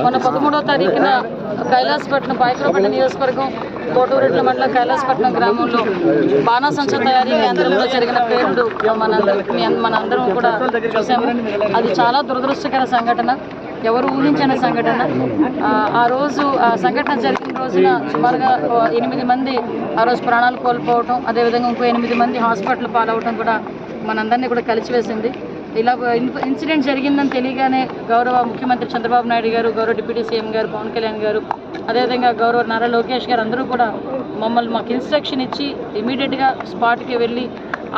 మొన్న 13వ తారీఖున కైలాసపట్నం పాయకరపేట నియోజకవర్గం కోటూరెడ్ల మండలం కైలాసపట్నం గ్రామంలో బాణాసంచా తయారీ కేంద్రంలో జరిగిన పేలుడు మనందరం కూడా చూసాము. అది చాలా దురదృష్టకర సంఘటన, ఎవరు ఊహించిన సంఘటన. ఆ రోజు ఆ సంఘటన జరిగిన రోజున సుమారుగా 8 మంది ఆ రోజు ప్రాణాలు కోల్పోవటం, అదేవిధంగా ఇంకో 8 మంది హాస్పిటల్ పాలవటం కూడా మనందరినీ కూడా కలిసివేసింది. ఇలా ఇన్సిడెంట్ జరిగిందని తెలియగానే గౌరవ ముఖ్యమంత్రి చంద్రబాబు నాయుడు గారు, గౌరవ డిప్యూటీ సీఎం గారు పవన్ కళ్యాణ్ గారు, అదేవిధంగా గౌరవ నారా లోకేష్ గారు అందరూ కూడా మాకు ఇన్స్ట్రక్షన్ ఇచ్చి ఇమీడియట్గా స్పాట్కి వెళ్ళి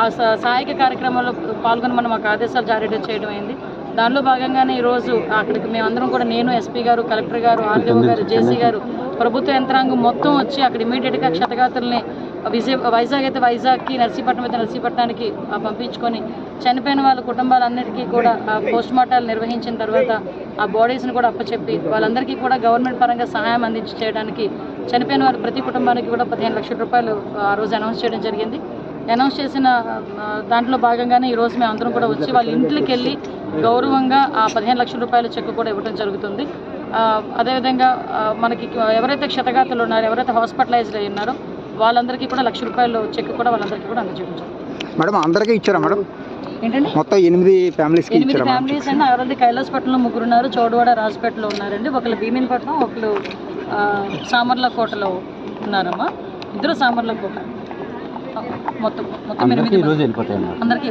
ఆ సహాయక కార్యక్రమంలో పాల్గొనమని మాకు ఆదేశాలు జారీ చేయడం అయింది. దానిలో భాగంగానే ఈరోజు అక్కడికి మేమందరం కూడా, నేను, ఎస్పీ గారు, కలెక్టర్ గారు, ఆర్డీఓ గారు, జేసీ గారు, ప్రభుత్వ యంత్రాంగం మొత్తం వచ్చి అక్కడ ఇమీడియట్గా క్షతగాతుల్ని వైజాగ్ అయితే వైజాగ్కి, నర్సీపట్నం అయితే నర్సీపట్నానికి పంపించుకొని చనిపోయిన వాళ్ళ కుటుంబాలన్నిటికీ కూడా పోస్ట్ మార్టాలు నిర్వహించిన తర్వాత ఆ బాడీస్ని కూడా అప్పచెప్పి వాళ్ళందరికీ కూడా గవర్నమెంట్ పరంగా సహాయం అందించి చేయడానికి చనిపోయిన వారి ప్రతి కుటుంబానికి కూడా 15 లక్షల రూపాయలు ఆ రోజు అనౌన్స్ చేయడం జరిగింది. అనౌన్స్ చేసిన దాంట్లో భాగంగానే ఈరోజు మేము అందరం కూడా వచ్చి వాళ్ళ ఇంట్లోకి వెళ్ళి గౌరవంగా ఆ 15 లక్షల రూపాయల చెక్ కూడా ఇవ్వడం జరుగుతుంది. అదేవిధంగా మనకి ఎవరైతే క్షతగాతులు ఉన్నారో, ఎవరైతే హాస్పిటలైజ్డ్ అయి ఉన్నారో వాళ్ళందరికీ కూడా 1 లక్ష రూపాయలు చెక్ కూడా వాళ్ళందరికీ కూడా అందజేయడం. మేడం అందరికీ ఇచ్చారా మేడం? ఏంటండి, మొత్తం 8 ఫ్యామిలీస్ అండి. ఎవరైతే కైలాసపట్నంలో 3 ఉన్నారు, చౌడవాడ, రాజపేటలో ఉన్నారండి. ఒకళ్ళు భీమినిపట్నం, ఒకళ్ళు సామర్లకోటలో ఉన్నారమ్మా. 2 సామర్లకోట. మొత్తం 8 అందరికీ.